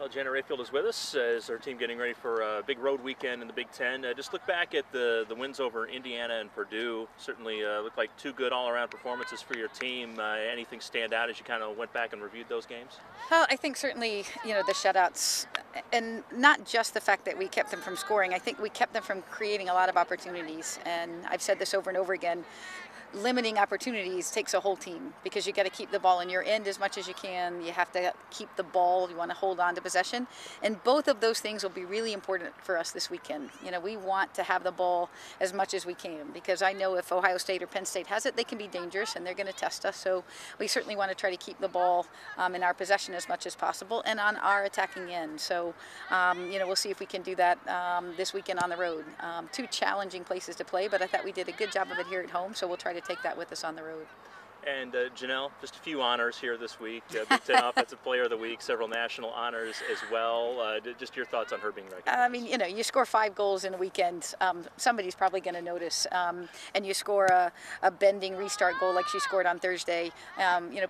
Well, Janet Rayfield is with us as our team getting ready for a big road weekend in the Big Ten. Just look back at the wins over Indiana and Purdue. Certainly looked like two good all-around performances for your team. Anything stand out as you kind of went back and reviewed those games? Well, I think certainly, the shutouts, and not just the fact that we kept them from scoring. I think we kept them from creating a lot of opportunities. And I've said this over and over again. Limiting opportunities takes a whole team because you got to keep the ball in your end as much as you can. You have to keep the ball. You want to hold on to possession. And both of those things will be really important for us this weekend. We want to have the ball as much as we can because I know if Ohio State or Penn State has it, they can be dangerous and they're going to test us. So we certainly want to try to keep the ball in our possession as much as possible and on our attacking end. So, we'll see if we can do that this weekend on the road. Two challenging places to play, but I thought we did a good job of it here at home. So we'll try to take that with us on the road. And Jannelle, just a few honors here this week. Big Ten Offensive Player of the Week, several national honors as well. Just your thoughts on her being recognized. You score 5 goals in a weekend, somebody's probably going to notice. And you score a bending restart goal like she scored on Thursday,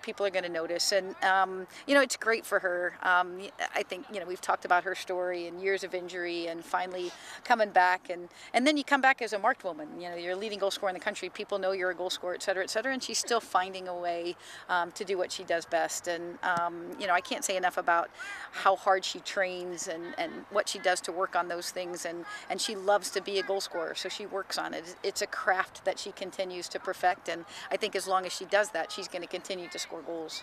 people are going to notice. And, it's great for her. I think, we've talked about her story and years of injury and finally coming back. And then you come back as a marked woman. You're a leading goal scorer in the country. People know you're a goal scorer, et cetera, and she's still finding a way to do what she does best. And I can't say enough about how hard she trains and what she does to work on those things, and she loves to be a goal scorer, so she works on it. It's a craft that she continues to perfect, and I think as long as she does that, she's going to continue to score goals.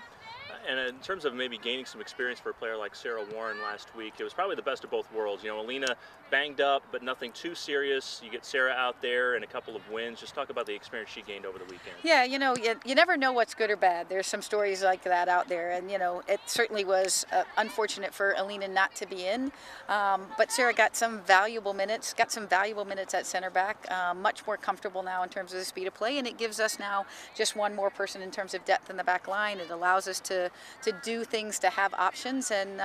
And in terms of maybe gaining some experience for a player like Sarah Warren last week, it was probably the best of both worlds. Alina banged up, but nothing too serious. You get Sarah out there and a couple of wins. Just talk about the experience she gained over the weekend. Yeah, you never know what's good or bad. There's some stories like that out there, and it certainly was unfortunate for Illini not to be in. But Sarah got some valuable minutes. At center back. Much more comfortable now in terms of the speed of play, and it gives us now just one more person in terms of depth in the back line. It allows us to do things, to have options, and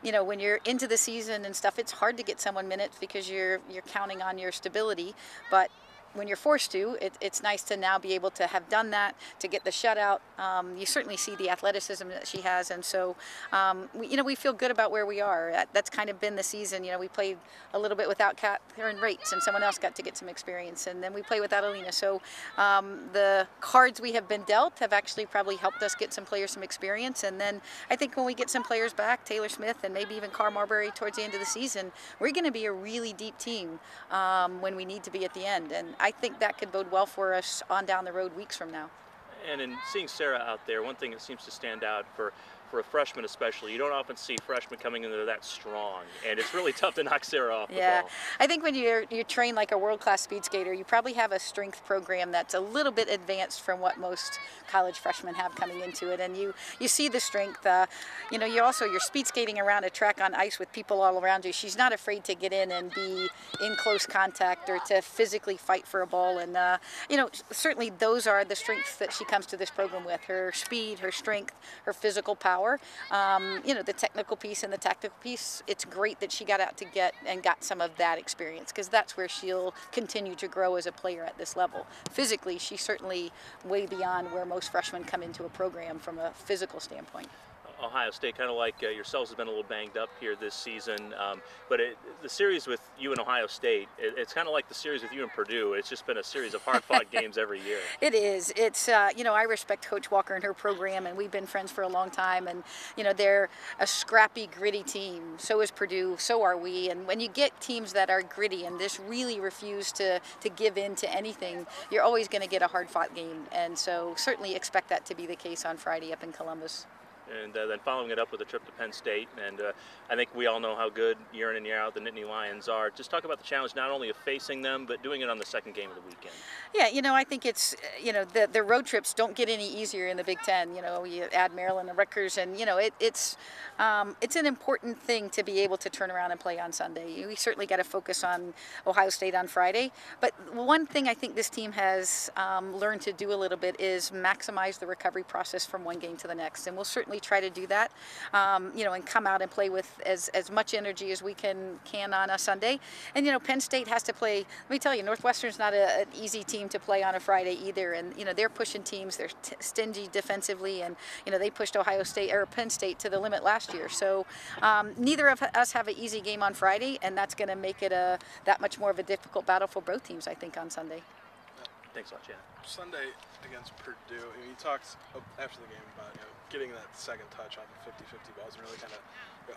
when you're into the season and stuff, it's hard to get someone minutes because you're counting on your stability, but when you're forced to, it's nice to now be able to have done that, to get the shutout. You certainly see the athleticism that she has, and so we feel good about where we are. That's kind of been the season. We played a little bit without Karen Rates, and someone else got to get some experience, and then we play without Alina. So the cards we have been dealt have actually probably helped us get some players some experience, and then I think when we get some players back, Taylor Smith and maybe even Carr Marbury towards the end of the season, we're going to be a really deep team when we need to be at the end. And I think that could bode well for us on down the road weeks from now. And in seeing Sarah out there, one thing that seems to stand out for a freshman especially, you don't often see freshmen coming in there that strong, and it's really tough to knock Sarah off the ball. I think when you train like a world-class speed skater, you probably have a strength program that's a little bit advanced from what most college freshmen have coming into it, and you see the strength. You're speed skating around a track on ice with people all around you. She's not afraid to get in and be in close contact or to physically fight for a ball, and certainly those are the strengths that she comes to this program with: her speed, her strength, her physical power. The technical piece and the tactical piece, it's great that she got out to got some of that experience, because that's where she'll continue to grow as a player at this level. Physically, she's certainly way beyond where most freshmen come into a program from a physical standpoint. Ohio State, kind of like yourselves, has been a little banged up here this season, but the series with you and Ohio State, it's kind of like the series with you and Purdue. It's just been a series of hard-fought games every year. It is. It's I respect Coach Walker and her program, and we've been friends for a long time, and they're a scrappy, gritty team. So is Purdue. So are we. And when you get teams that are gritty and just really refuse to give in to anything, you're always going to get a hard-fought game. And so certainly expect that to be the case on Friday up in Columbus. And then following it up with a trip to Penn State, and I think we all know how good year in and year out the Nittany Lions are. Just talk about the challenge not only of facing them, but doing it on the second game of the weekend. Yeah, I think it's, the road trips don't get any easier in the Big Ten. You add Maryland and Rutgers, and it's an important thing to be able to turn around and play on Sunday. We certainly got to focus on Ohio State on Friday, but one thing I think this team has learned to do a little bit is maximize the recovery process from one game to the next, and we'll certainly try to do that, you know, and come out and play with as much energy as we can on a Sunday. And, you know, Penn State has to play, let me tell you, Northwestern's not an easy team to play on a Friday either. And, you know, they're pushing teams, they're stingy defensively, and, you know, they pushed Ohio State or Penn State to the limit last year. So neither of us have an easy game on Friday, and that's going to make it that much more of a difficult battle for both teams, I think, on Sunday. Thanks a lot, Janet. Sunday against Purdue, he talked after the game about getting that second touch off of 50-50 balls and really kind of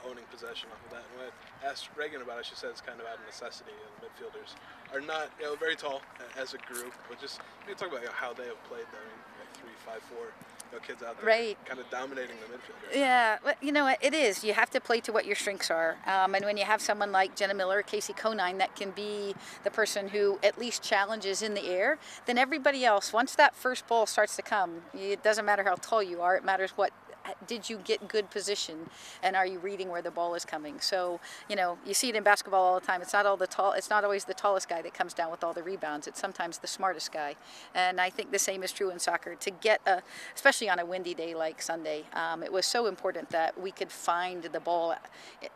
owning possession off of that. And when I asked Reagan about it, she said it's kind of out of necessity. The midfielders are not very tall as a group, but just talk about how they have played. I mean, 3, 5, 4 kids out there, right, kind of dominating the midfield. Right? Yeah, well, you know, it is. You have to play to what your strengths are. And when you have someone like Jenna Miller, Casey Conine, that can be the person who at least challenges in the air, then everybody else, once that first ball starts to come, it doesn't matter how tall you are. It matters what did you get good position, and are you reading where the ball is coming. So, you know, you see it in basketball all the time. It's not always the tallest guy that comes down with all the rebounds. It's sometimes the smartest guy. And I think the same is true in soccer. To get especially on a windy day like Sunday, it was so important that we could find the ball.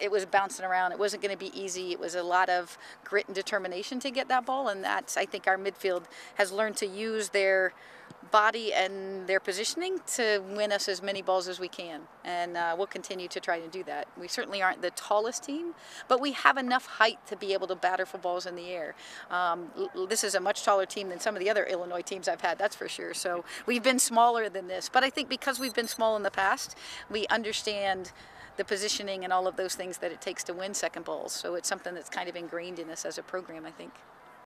It was bouncing around. It wasn't going to be easy. It was a lot of grit and determination to get that ball, and that's, I think, our midfield has learned to use their body and their positioning to win us as many balls as we can, and we'll continue to try to do that. We certainly aren't the tallest team, but we have enough height to be able to batter for balls in the air. This is a much taller team than some of the other Illinois teams I've had, that's for sure. So we've been smaller than this, but I think because we've been small in the past, we understand the positioning and all of those things that it takes to win second balls. So it's something that's kind of ingrained in us as a program, I think.